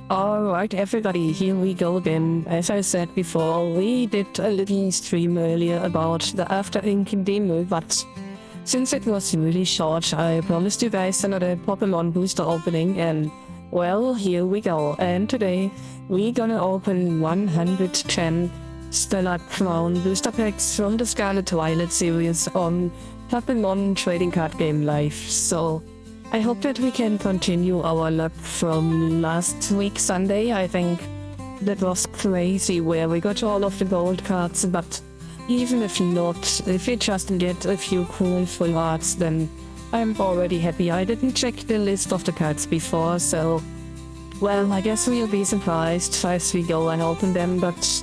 Alright everybody, here we go again. As I said before, we did a little stream earlier about the After Ink demo, but since it was really short, I promised you guys another Pokemon booster opening, and well, here we go. And today, we're gonna open 110 Stellarcrown booster packs from the Scarlet&Violet series on Pokemon Trading Card Game Live. So I hope that we can continue our luck from last week Sunday. I think that was crazy where we got all of the gold cards, but even if not, if we just get a few cool full arts, then I'm already happy. I didn't check the list of the cards before, so well, I guess we'll be surprised as we go and open them, but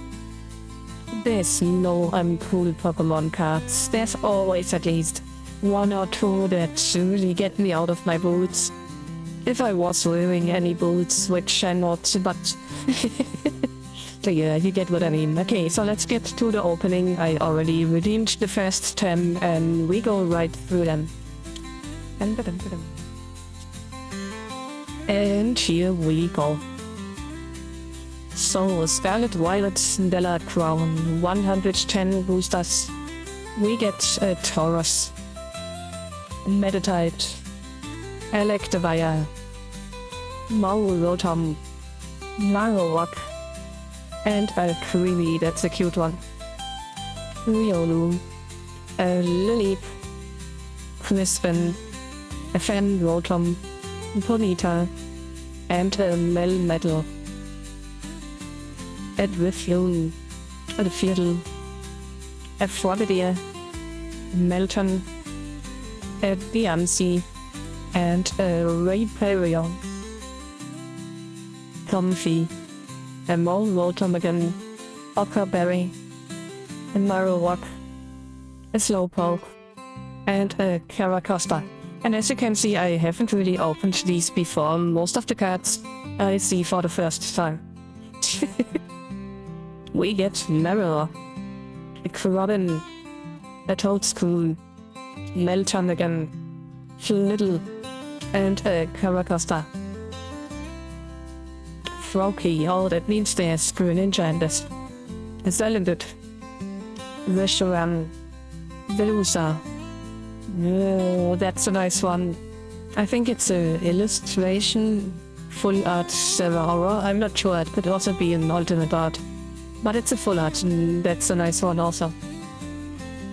there's no cool Pokemon cards. There's always at least one or two that really get me out of my boots. If I was wearing any boots, which I'm not, but yeah, you get what I mean. Okay, so let's get to the opening. I already redeemed the first 10 and we go right through them. And here we go. So, Scarlet&Violet, Stellarcrown, 110 boosters. We get a Taurus, Meditite, Electivire, Maurotom, Marowak, and a Creamy, that's a cute one. Riolu, a Lilip, Crispin, a Fenrotom, Ponyta, and a Melmetal. A Drifloon, a Fiddle, a Frogadier, Melton, a Diancie, and a Rayperion. Comfy, a Molrotom again, Ockerberry, a Marowak, a Slowpoke, and a Caracosta. And as you can see, I haven't really opened these before. Most of the cards I see for the first time. We get Mirror, a Crodden, a Toadstool, Melton again, Flittle, and a Caracosta. Froakie, oh that means there's Greninja in this. A Salandit, Reshiram, Velusa. Oh, that's a nice one. I think it's a illustration, full art Zeraora. I'm not sure, it could also be an alternate art. But it's a full art, and that's a nice one also.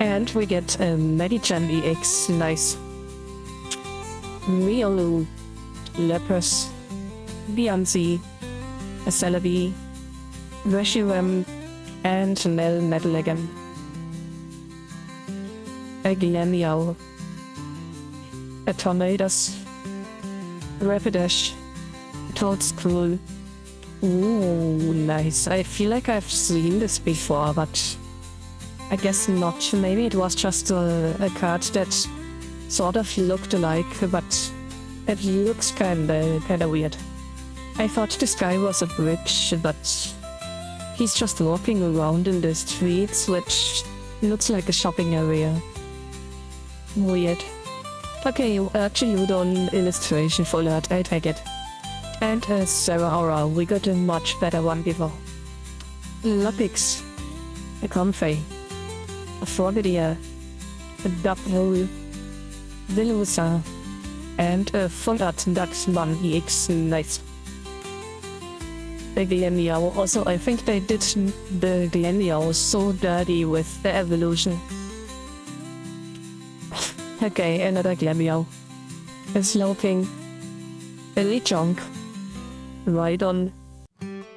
And we get a Medicham EX, nice. Riolu, Lepus, Diancie, a Celebi, Reshiram, and Melmetal again. A Glameow, a Tornadus, Rapidash, Toadstool. Ooh, nice. I feel like I've seen this before, but I guess not. Maybe it was just a card that sort of looked alike, but it looks kinda weird. I thought this guy was a bridge, but he's just walking around in the streets, which looks like a shopping area. Weird. Okay, Geodude illustration full art, I take it. And a Zeraora, we got a much better one before. Lapix, a Comfey, a Frogadier, a Dugtrio, Velusa, and a full art Duxman EX, nice. The Glameow, also I think they did the Glameow so dirty with the evolution. Okay, another Glameow, a Slowking, a Lechonk, Rhydon,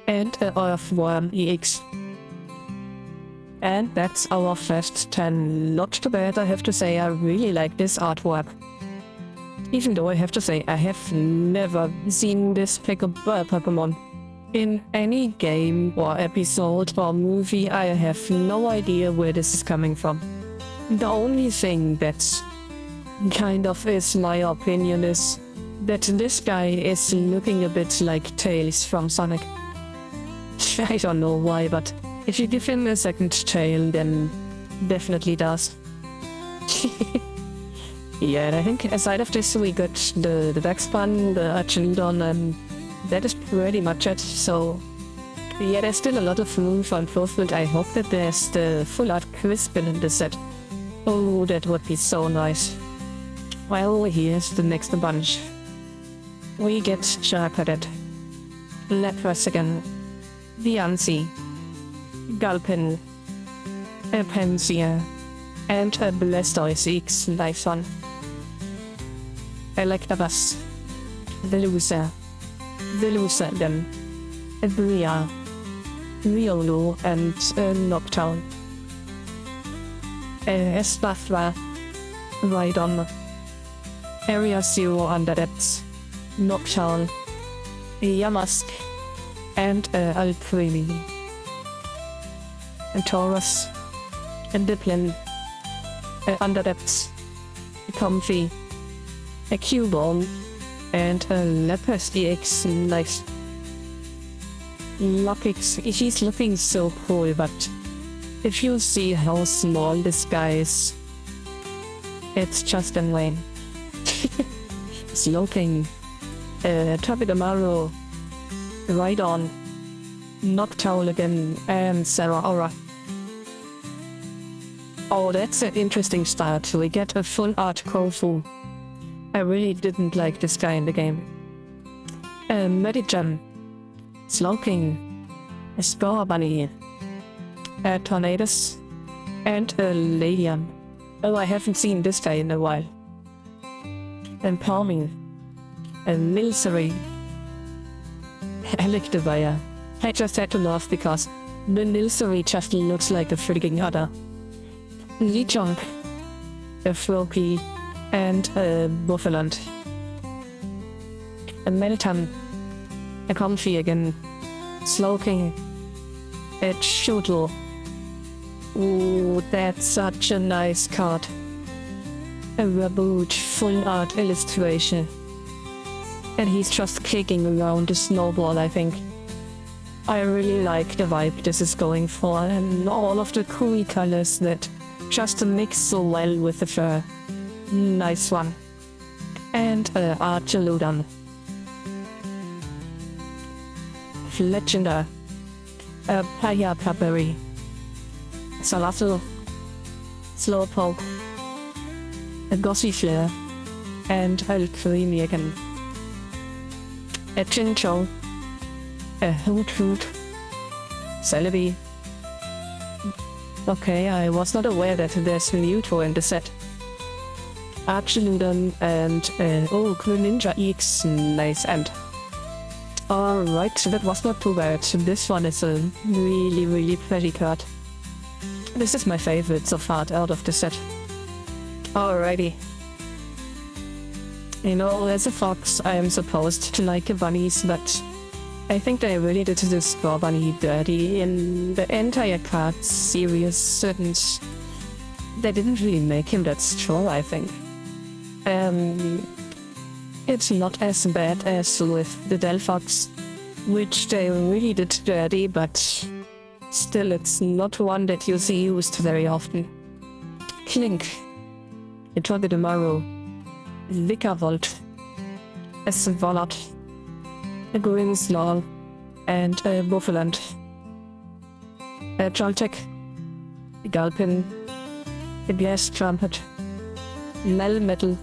and a Earthworm EX. And that's our first 10. Not too bad, I have to say. I really like this artwork. Even though I have to say I have never seen this Pokemon in any game or episode or movie. I have no idea where this is coming from. The only thing that kind of is my opinion is that this guy is looking a bit like Tails from Sonic. I don't know why, but if you give him a second tail, then definitely does. Yeah, and I think aside of this we got the Vexpan, the Archeludon, and that is pretty much it. So yeah, there's still a lot of room for improvement. I hope that there's the full art Crispin in the set. Oh, that would be so nice. Well, here's the next bunch. We get Charcadet, Lapras again, Viancy, Gulpin, a Pansia, and a Blastoise X Life One. Electabuzz, Velusa, then a Bria, Riolu, and a Noctown. Espathra, Rhydon, Area Zero under depths, Noctown, Yamask, and Alpremi. And Taurus, and Diplin, under depths, Comfy, a Cubone, and a Lapras EX Nice. Lockix, he's looking so cool, but if you see how small this guy is, it's just insane. Sloping, Topidamaro, Rhydon, Noctowl again, and Zeraora. Oh, that's an interesting start. We get a full art Kofu. I really didn't like this guy in the game. Medicham, Slowking, a Spore Bunny, a Tornadus, and a Ladium. Oh, I haven't seen this guy in a while. And Palming, a Milcery, Electabuzz. I just had to laugh because the Milcery just looks like a freaking udder. Lechonk, a Floki, and a Buffalant. A Meltan, a Comfy again, Slowking, a Shoodle. Ooh, that's such a nice card. A Raboot full art illustration. And he's just kicking around the snowball, I think. I really like the vibe this is going for, and all of the cool colors that just mix so well with the fur. Nice one. And Archaludon. Fletchinder. A Payapaperi. Salatul. Slowpoke. A Gossifleur. And Alcremie again. A Chinchou. A Hoot. Celebi. Okay, I was not aware that there's Mewtwo in the set. Archaludon and Greninja EX, nice end. Alright, that was not too bad. This one is a really pretty card. This is my favorite so far out of the set. Alrighty. You know, as a fox, I am supposed to like bunnies, but I think they really did this Spore Bunny dirty in the entire card series, and they didn't really make him that strong, I think. It's not as bad as with the Delphox, which they really did dirty, but still it's not one that you see used very often. Klink, a Togedemaru, Vikavolt, a Svolot, a Grimmsnarl, and a Buffalant. A Joltek, a Gulpin, a Gas Trumpet, Melmetal.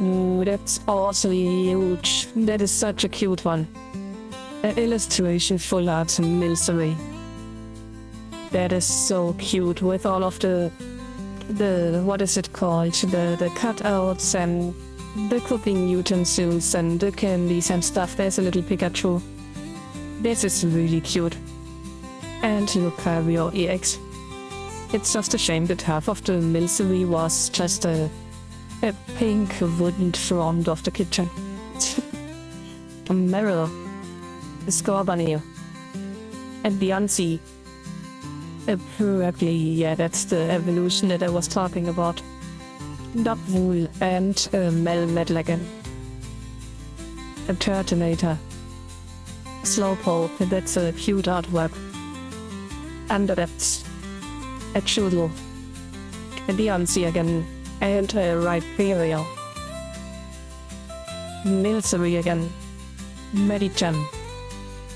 Ooh, that's also huge. That is such a cute one. An illustration full art Milcery. That is so cute with all of the what is it called? The cutouts and the cooking utensils and the candies and stuff. There's a little Pikachu. This is really cute. And Lucario EX. It's just a shame that half of the Milcery was just a pink wooden front of the kitchen. A Meryl, a Scorbunny, and Beyonce. Probably, yeah, that's the evolution that I was talking about. Dubwool and Melmetal again. A Turtonator. Slowpoke, that's a cute artwork. Underdepths. A Choodle. A Beyonce again. And a Rhyperior. Milcery again. Medicham,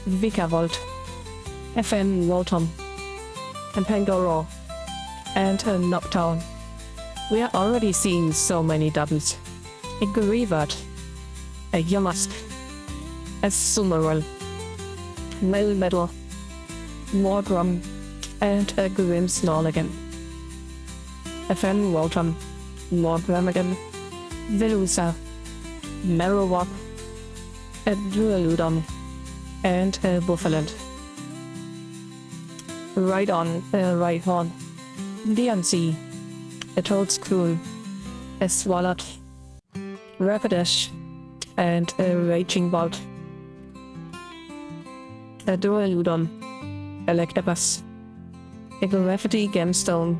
Vikavolt, FN Rotom, and Pangoro, and a Noctown. We are already seeing so many doubles. A Gurivat, a Yamask, a Sumaral, Melmetal, Morgrum, and a Grimmsnarl again. A Fen Rotom, Morgrum again, Velusa, Marowak, a Dualudon, and a Buffalant. Right on, right horn, DNC, a Toadscrew, a Swalot, Rapidash, and a Raging Bolt. A Dualudon, Electabuzz, a Gravity Gemstone,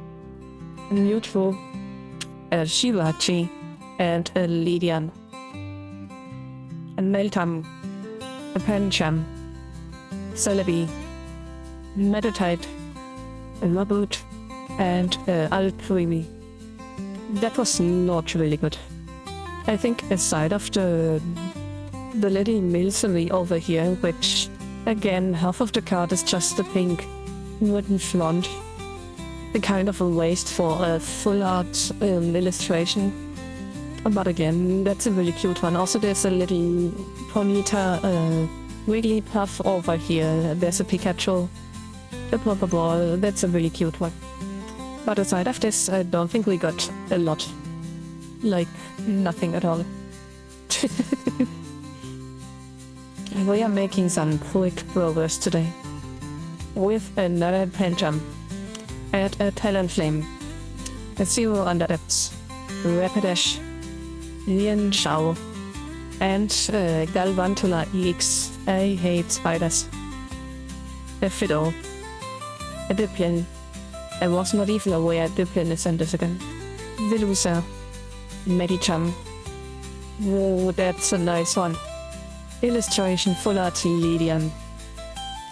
a Mewtwo, a Shivachi, and a Lydian. A Meltam, a Pancham, Celebi, Meditite, a Raboot, and a Alcremie. That was not really good. I think aside of the little Milcery over here, which again half of the card is just the pink wooden front. The kind of a waste for a full art illustration. But again, that's a really cute one. Also there's a little Ponyta Wigglypuff over here. There's a Pikachu. The Pokeball, that's a really cute one. But aside of this, I don't think we got a lot. Like, nothing at all. We are making some quick progress today. With another Pancham, and a Talonflame, a Zero Underdepths, Rapidash, Lian Shao, and Galvantula EX. I hate spiders. A Fiddle, a Dipplin. I was not even aware Dipplin is in this again. Velusa, Medicham. Oh, that's a nice one. Illustration full art Lydian.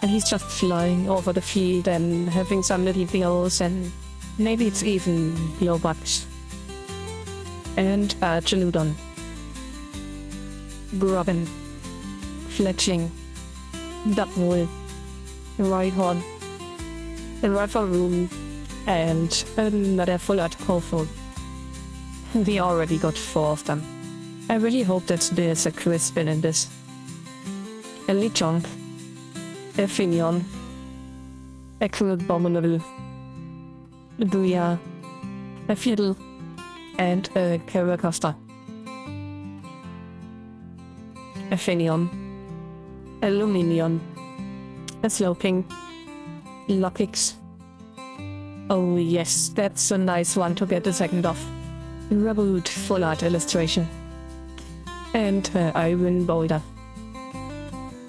And he's just flying over the field and having some little bills, and maybe it's even Globucks. And Geludon. Grubbin. Fletching. Duckwool. Rhyhorn. A Rifleroom. And another full art Kofold. We already got 4 of them. I really hope that there's a Crispin in this. A Lechonk, a Finion, a Abominable, a Booyah, a Fiddle, and a Caracosta. A Finion, a Luminion, a Sloping, Lockix. Oh yes, that's a nice one to get a second off. Raboot full art illustration. And Iron Boulder.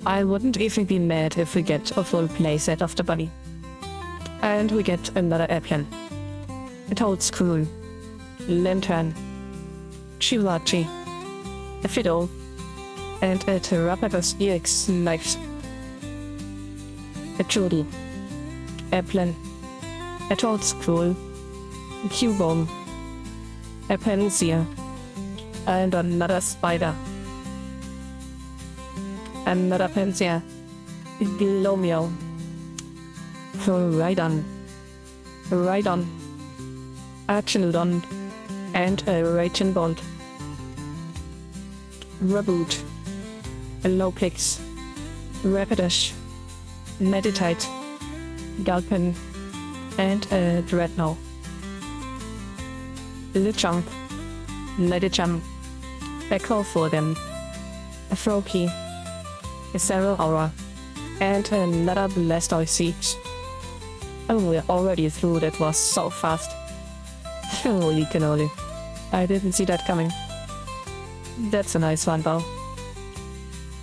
I wouldn't even be mad if we get a full playset of the bunny. And we get another Applin. A Toadscrew. Lantern. Chivachi. A Fiddle. And a Terrapagos EX Knives. A Trudel. Applin. A Toadscrew. A Cubone. A Panacea. And another Spider. Another Panacea. Glomio. Rhydon. Archinodon. And a Raging Bolt. Raboot. A Lopix. Rapidash. Meditite. Galpin. And a Dreadnought. Lechonk. Medicham. A Kofoden. A Froakie. A Aura, and another Blastoise Siege. Oh, we're already through. That was so fast. Holy cannoli. I didn't see that coming. That's a nice one though.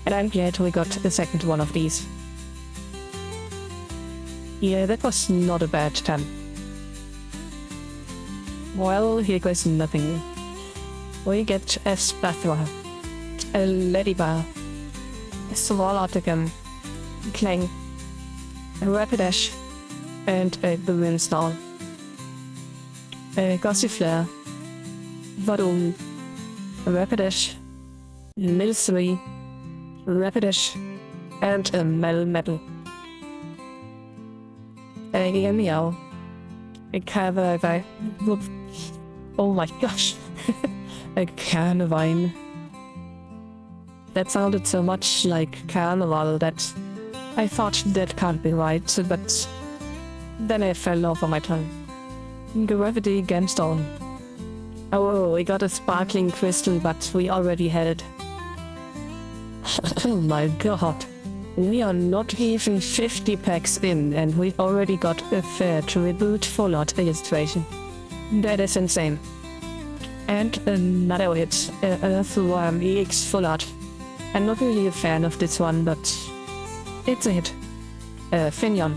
And I'm glad we got the second one of these. Yeah, that was not a bad 10. Well, here goes nothing. We get a Spathra, a Ladybar, a Swallow, Clang, a Rapidash, and a Grimmsnarl, a Gossifleur, Vadoom, a Rapidash, Milcery, Rapidash, and a Melmetal. A meow. A Carnivine. Oh my gosh. A Carnivine. That sounded so much like Carnival that I thought that can't be right, but then it fell off on my tongue. Gravity Gemstone. Oh, we got a sparkling crystal, but we already had it. Oh my god. We are not even 50 packs in, and we already got a fair tribute full art illustration. That is insane. And another hit, Earthworm EX full art. I'm not really a fan of this one, but it's a hit. Finion.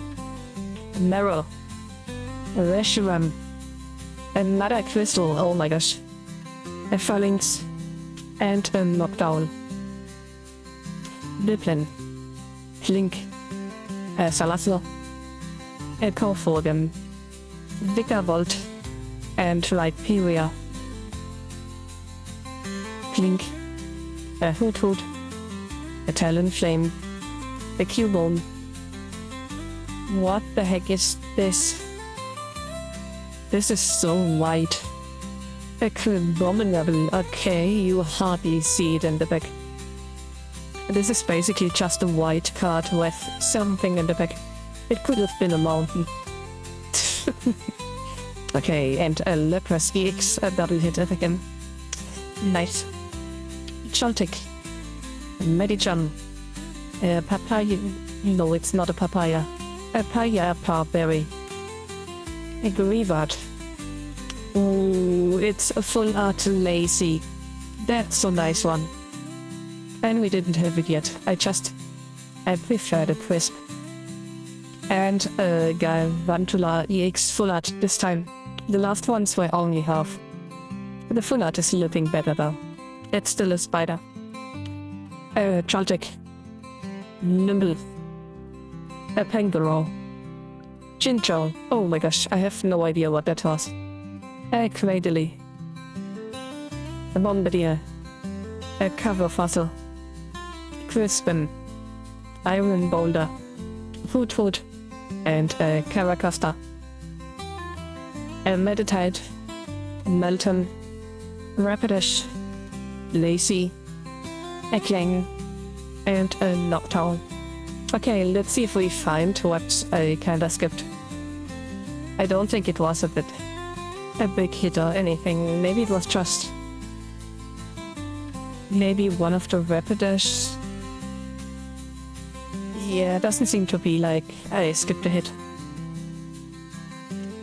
Marrow. Reshiram. Another crystal, oh my gosh. A Phalanx. And a Knockdown. Diplin. Link. A Salazzle. A Corforgan. Vigavolt. And Rhyperior. Link. A Hoothoot. A Talonflame. A Cubone. What the heck is this? This is so white. Abominable. Okay, you hardly see it in the back. This is basically just a white card with something in the back. It could have been a mountain. Okay, and a Lepras EX, a double hit again. Nice. Joltik. Medicham. A papaya. No, it's not a papaya. A Payapa berry. A Greavard. Ooh, it's a full art lazy. That's a nice one. And we didn't have it yet. I prefer the crisp. And a Galvantula EX full art this time. The last ones were only half. The full art is looking better though. It's still a spider. Joltik. Nimble. A Pangoro. Chinchou. Oh my gosh, I have no idea what that was. A Cradily. A Bombardier. A Cover Fossil. Crispin. Iron Boulder. Hoothoot. And a Caracosta. A Meditite. Melton. Rapidash. Lacy. A Klang. And a Noctowl. Okay, let's see if we find what I kinda skipped. I don't think it was a big hit or anything. Maybe it was just... maybe one of the Rapidash. Yeah, it doesn't seem to be like I skipped a hit.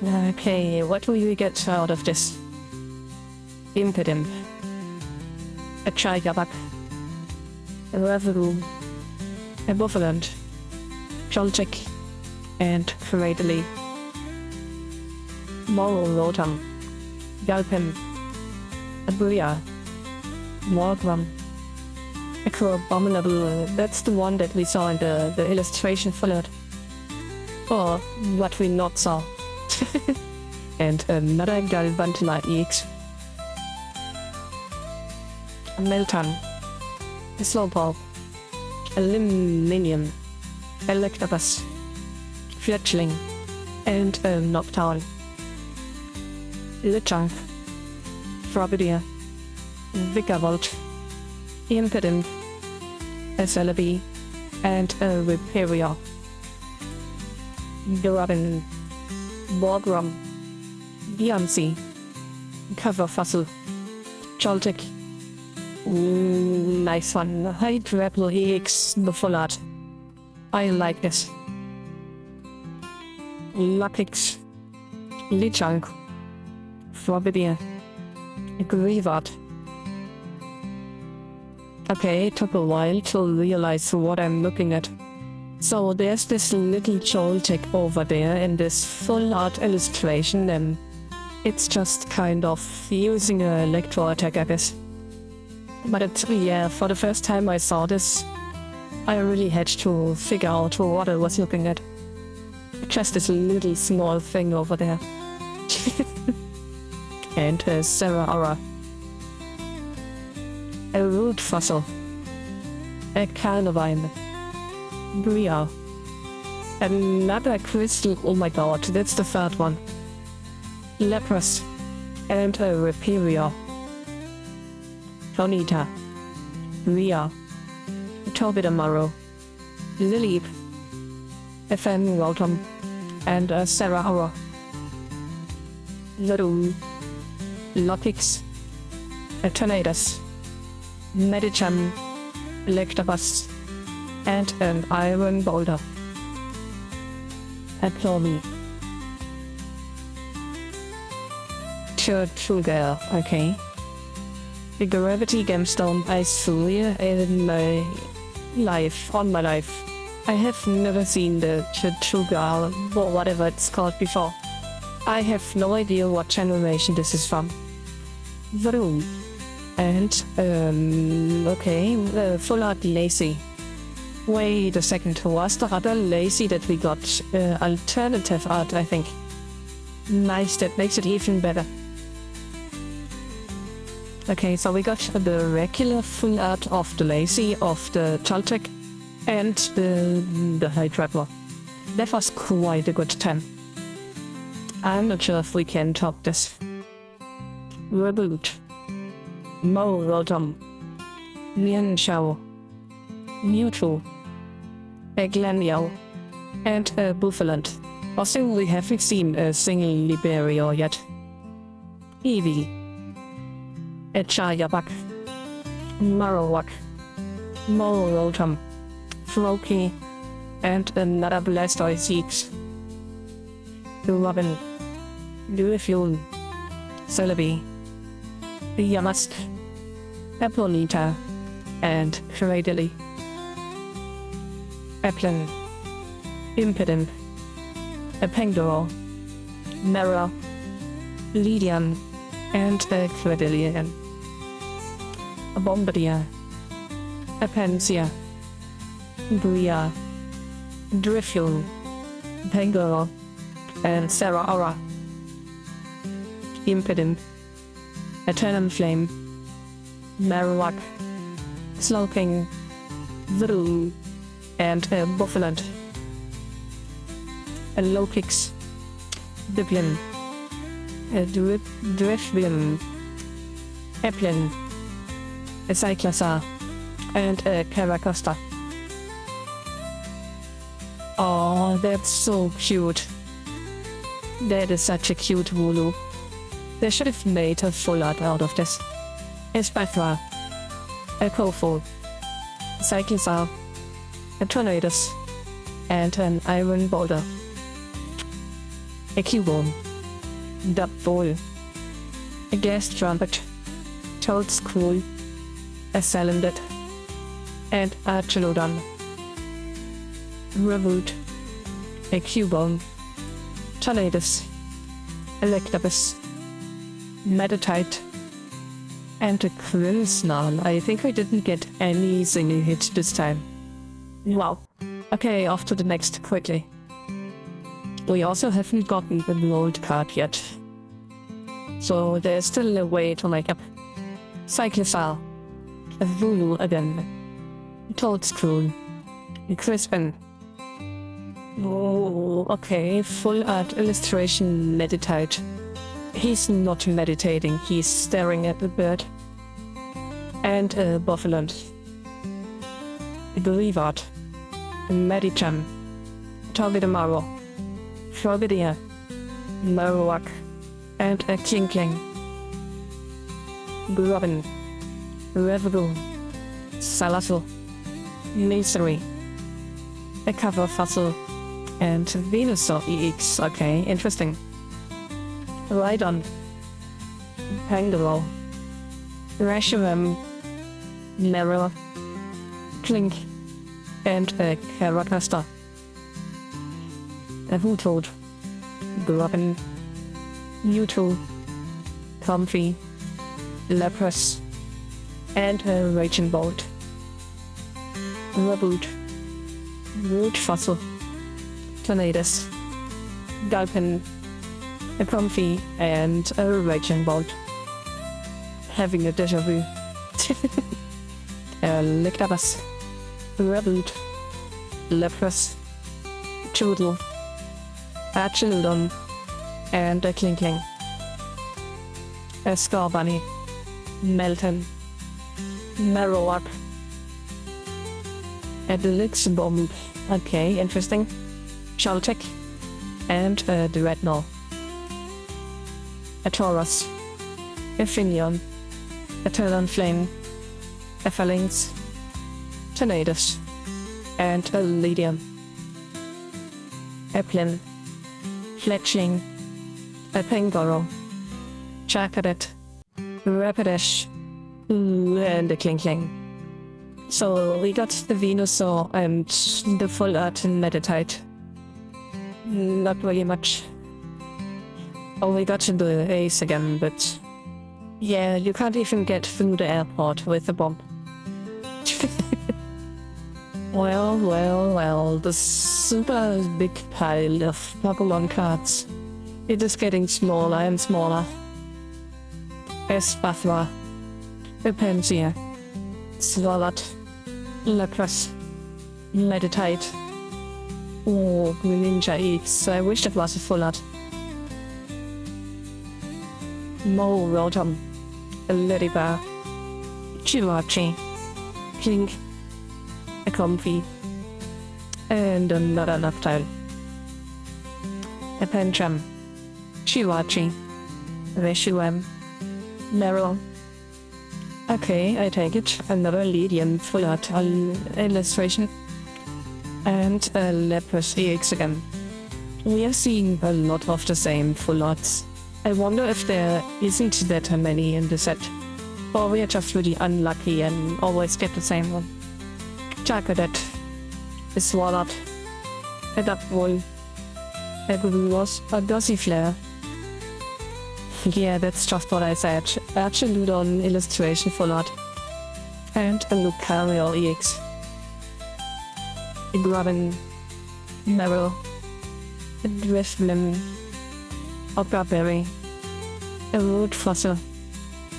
Okay, what will we get out of this? Impidimp. A Charjabug. A Reverie. A Buffalant. Joltik. And Cradily. Moral Rotom. Galpin. A Booyah. Morgrum. A Abominable. That's the one that we saw in the illustration for it. Or what we not saw. And another Galvantula EX. A Meltan. A Slowpoke. A Liminium. A Electabuzz. Fletchling. And a Noctowl. Lechonk. Frogadier. Vigavolt. Impidimp. A Celebi. And a Rhyperior. Garabin. Morgrum. Beyonce. Cover Fossil. Joltik. Nice one. Hydrapple EX, the full art. I like this. Lapix. Lechonk. Frogadier. Greavard. Okay, it took a while to realize what I'm looking at. So there's this little Joltik over there in this full art illustration, and it's just kind of using an electro attack, I guess. But yeah, for the first time I saw this, I really had to figure out what I was looking at. Just this little small thing over there. And Sarah Aura. A root fossil. a Carnivine, Bria, another crystal, oh my god, that's the third one, Lapras, and a Rhyperior, Ponyta, Ria, Tobidamaro, Lily, a Fenrotom, and a Sarahara, Ladoom, Lopix, a Tornadus, Medicham, Electabuzz, and an Iron Boulder. A Plomy. Sugar, okay. The Gravity Gemstone I saw in my life, on my life. I have never seen the Sugar or whatever it's called before. I have no idea what generation this is from. Vroom. And, okay, full art Lacy. Wait a second, was the other Lacy that we got? Alternative art, I think. Nice, that makes it even better. Okay, so we got the regular full art of the Lacy, of the Toltec, and the Hydrapler. That was quite a good time. I'm not sure if we can top this. Reboot. Morotom. Mienshao. Mewtwo. Eglanio. And a Buffalant. Also, we haven't seen a single Liberio yet. Eevee. A Charjabug. Marowak. Morotom. Froakie. And another Blastoise. Robin. Durafune. Celebi. Yamask. Ponyta. And Cradily. Eplan. Impidimp. A Pangoro. Mera. Lydian. And a Cradilian. A Bombardier. A Pansia. Bria. Drifune. Pangoro. And Sarahara. Impidimp. A Talonflame. Marowak. Slowking. Vroom. And a Buffalant. A Lopix. Diplin. A Drifblim. Eplin. A Cyclosa. And a Caracosta. Oh, that's so cute. That is such a cute Wooloo. They should have made a full art out of this. A Spectra. A Kofo. Cyclosa. A Tornadus. And an Iron Boulder. A Cubone. Dubbowl. A Gas Trumpet. Toadstool. A Salamandre. And a Chelodon. Reboot. A Cubone. Tornadus. Electabuzz. Meditite. And a Quillsnarl. I think I didn't get any single hit this time. Wow. Okay, off to the next quickly. We also haven't gotten the gold card yet. So there's still a way to make up. Cyclophile. A Voodoo again. Toadstool. A Crispin. Oh, okay, full art illustration Meditite. He's not meditating, he's staring at the bird. And a Buffalant. A Greavard. A Medicham. Togedemaru. Frogadier. Marowak. And a Kinkling. Robin. Revogoon. Salazzle. Misery. A Cover Fossil. And Venusaur EX. Okay, interesting. Rhydon. Pangoro. Reshiram. Mera. Clink. And a Caracosta. A Hoothood. Grubbin. Mewtwo. Comfrey. Lapras. And a Raging Bolt. Reboot. Root Fossil. Tornadus. Gulpin. A Comfy. And a Raging Bolt. Having a deja vu. A Electabuzz. Rabbit, Lapras, Choodle, Archildon, and a Klinkling. A Scorbunny, Melton, Marowak, a Blixbomb, okay, interesting, Shaltic, and a Dreadnought. A Taurus, a Finneon, a Talonflame, a Phalanx, Tornadus, and a Lydium. A Plin, Fletchling, a Pangoro, Charcadet, Rapidash, and a Klinkling. So we got the Venusaur and the full art Meditite. Not really much. Oh, we got to the Ace again, but yeah, you can't even get through the airport with a bomb. Well, the super big pile of Pokemon cards. It is getting smaller and smaller. Espathra, Epensia, Swalot, Lapras, Meditite. Oh, Greninja X. I wish it was a full art. Mo Rotom, a Ladybug, Chihuahua, Klink, a Comfy, and another Noctile. A Pancham, Chihuahua, Reshiram, Meryl. Okay, I take it. Another Lydian full art illustration. And a Lapras EX again. We are seeing a lot of the same full arts. I wonder if there isn't that many in the set. Or we are just really unlucky and always get the same one. Charcadet, a Swalot, a Duckwool, a Gruos, a Gossiflare. Yeah, that's just what I said. Archiludon illustration full art. And a Lucario EX. A Grubbin, Meryl, a Drifblim, a Barberry, a Root Fossil,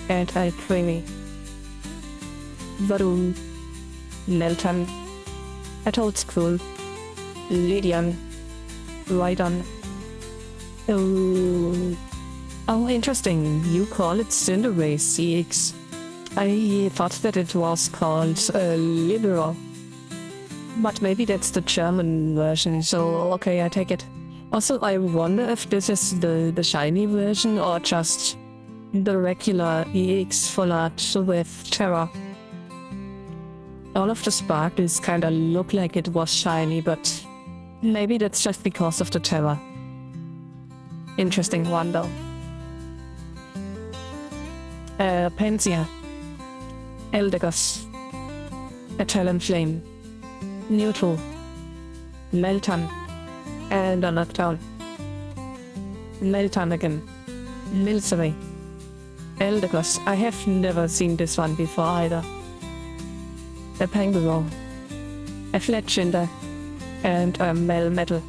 and a Creamy. Vadoom, Melton, a Toadspool, Lydian, Rhydon. Oh, interesting. You call it Cinderace CX. I thought that it was called Liberal. But maybe that's the German version, so okay, I take it. Also, I wonder if this is the shiny version or just the regular EX full art with Terra. All of the sparkles kinda look like it was shiny, but maybe that's just because of the Terra. Interesting one though. Pansia, Eldegoss, a Talonflame, Neutral, Melton, and a Noctowl. Melton again, Milcery, Eldegoss. I have never seen this one before either. A Pangoro, a Fletchinder, and a Melmetal.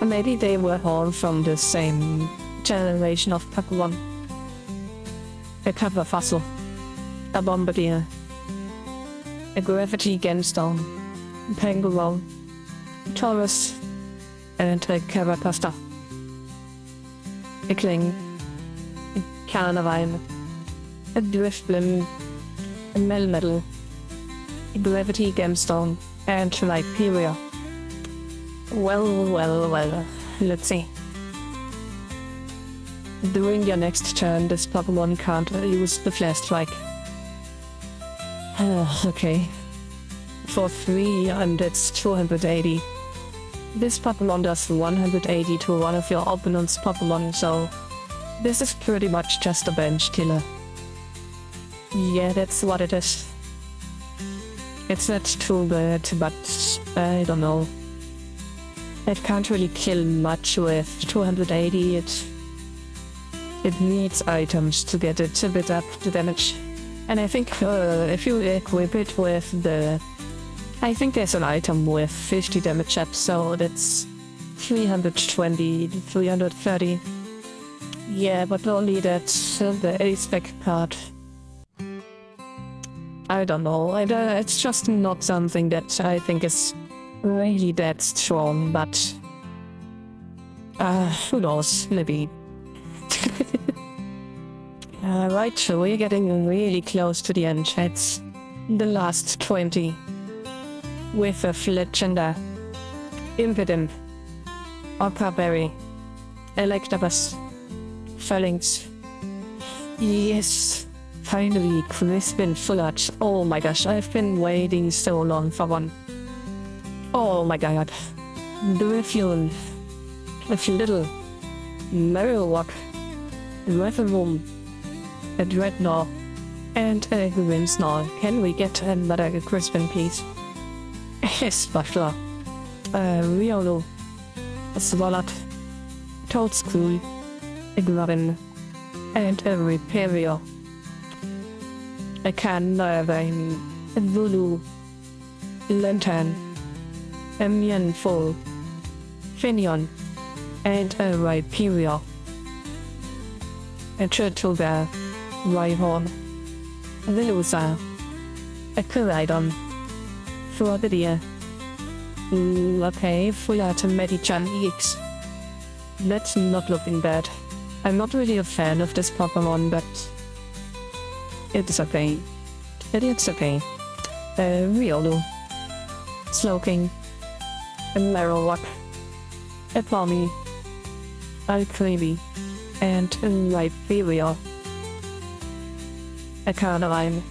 Maybe they were all from the same generation of Pokemon. A Cover Fossil, a Bombardier, a Gravity Gemstone, Pangoro, Taurus, and a Carapaster. A Kling, a Carnivine, a Drifblim, a Melmetal, a Gravity Gemstone, and Hyperia. Well, let's see. During your next turn, this Pokemon can't use the Flash Strike. Okay. For 3, and it's 280. This Pokemon does 180 to one of your opponent's Pokemon, so this is pretty much just a bench killer. Yeah, that's what it is. It's not too bad, but I don't know. It can't really kill much with 280. It needs items to get it a bit up to damage. And I think if you equip it with the... I think there's an item with 50 damage up, so that's 320, 330. Yeah, but only that's the A-spec card. I don't know. It's just not something that I think is really that strong, but who knows, maybe. Right, so we're getting really close to the end. It's the last 20 with a Fletchender, Impidimp, Ockerberry, Electabuzz, Phalanx. Yes, finally, Crispin Fullard. Oh my gosh, I've been waiting so long for one. Oh my god. Drifloon, a little Marowak, Referum, a Dreadnought, and a Grimmsnarl. Can we get another Crispin, please? Yes, Buffalo, Riolu, a Swalot, Toadstool, a Grubbin, and a Repario, a Canarvine, a Vulu, Lantern, a Mienful, Finion, and a Rhyperior, a Turtlebear, Rhyhorn, a Velusa, a Koraidon, Frogadier. Okay, Fullard Medichan EX. That's not looking bad. I'm not really a fan of this Pokemon, but it's okay. It's okay. Riolu, Slowking, a Marowak, a Palmy, a Creamy, and a Rhyperior, a Carnivine,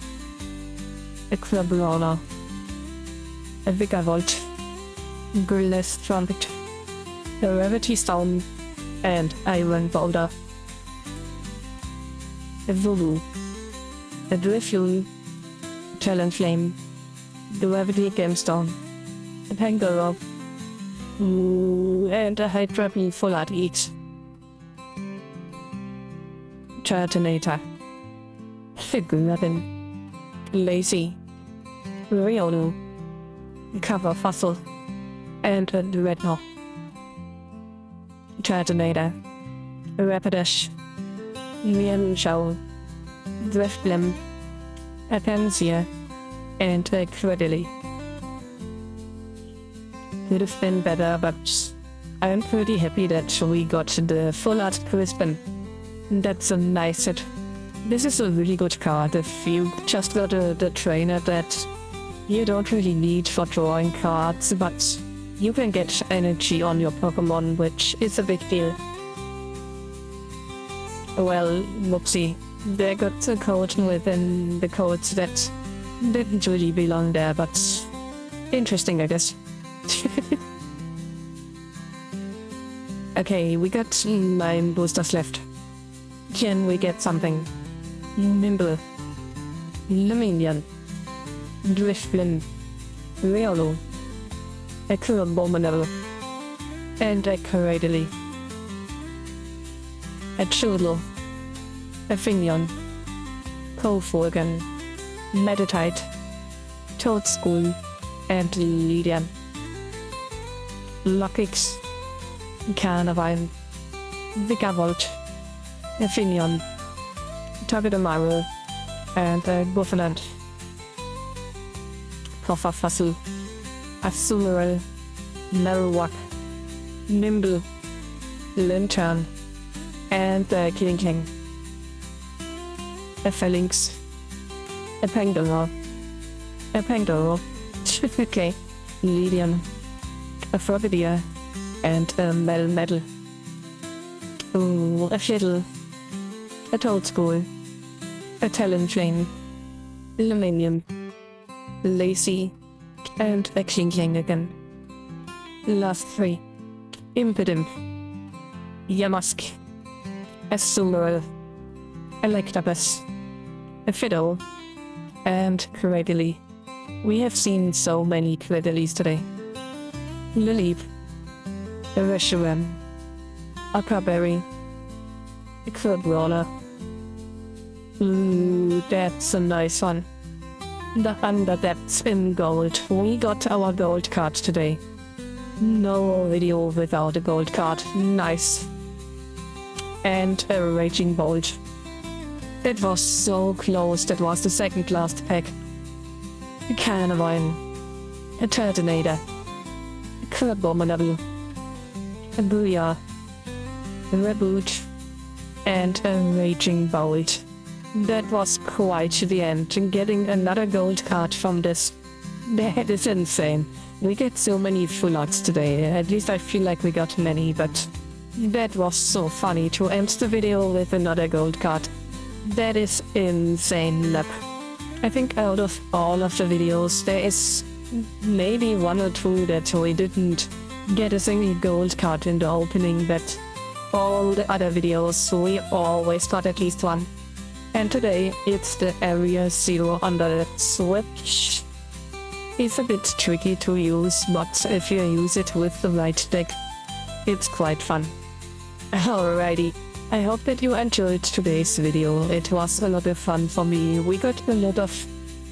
a Crabrawler, a Vigavolt, Grillis Trumpet, a Rarity Stone, and Iron Boulder, a Vulu, a Drifloon, Talonflame, Gravity Gemstone, a Pangoro, and a Hydrapy Fullard EX. Turtonator, Figuravin, Lazy, Riolu, Cover Fossil, and a Dreadnought. Turtonator, Rapidash, Mienshao, Drifblim, a Pansia, and a Credilly. Could have been better, but I'm pretty happy that we got the Fullard Crispin. That's a nice hit. This is a really good card if you just got the trainer that you don't really need for drawing cards, but you can get energy on your Pokemon, which is a big deal. Well, whoopsie. They got a code within the codes that didn't really belong there, but interesting, I guess. Okay, we got 9 boosters left. Can we get something? Nimble, Luminion, Drifblim, Riolu, a Abominable, and a Cradily, a Chudel, a Finion, Kofolgan, Meditite, Toadstool, and Lydian, Lockix, Carnivine, Vigavolt, a Finion, Togedemaru, and a Buffalo, Coffer Fossil, a Sumeral, Marowak, Nimble, Lantern, and a King, a Phalanx, a Pangoro, okay, Lydian, a Frogadier, and a Melmetal, a Fiddle, a Toadstool, a Talonflame, Luminium, Lacy, and a King again. Last 3. Impidimp, Yamask, a Sumeral, a Electabuzz, a Fiddle, and Cradily. We have seen so many Cradilys today. Lileep, a Reshiram, a Carberry, a Crabrawler. Ooh, that's a nice one. The Underdepths in gold. We got our gold card today. No video without a gold card. Nice. And a Raging Bolt. It was so close. That was the second last pack. a Carnivine, a Turtonator, a Crabominable, a Booyah, a Reboot, and a Raging Bolt. That was quite the end, getting another gold card from this. That is insane. We get so many full arts today, at least I feel like we got many, but that was so funny to end the video with another gold card. That is insane luck. I think out of all of the videos, there is maybe one or two that we didn't get a single gold card in the opening, but all the other videos we always got at least one. And today it's the Area Zero under the Switch. It's a bit tricky to use, but if you use it with the right deck, it's quite fun. Alrighty, I hope that you enjoyed today's video. It was a lot of fun for me. We got a lot of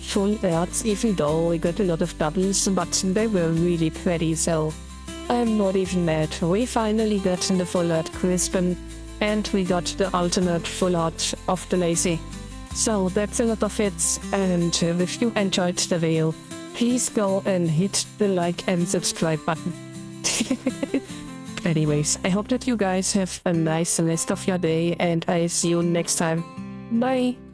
full arts, even though we got a lot of doubles, but they were really pretty, so I'm not even mad. We finally got the full art Crispin, and we got the ultimate full art of the Lazy. So that's a lot of hits, and if you enjoyed the video, please go and hit the like and subscribe button. Anyways, I hope that you guys have a nice rest of your day, and I see you next time. Bye!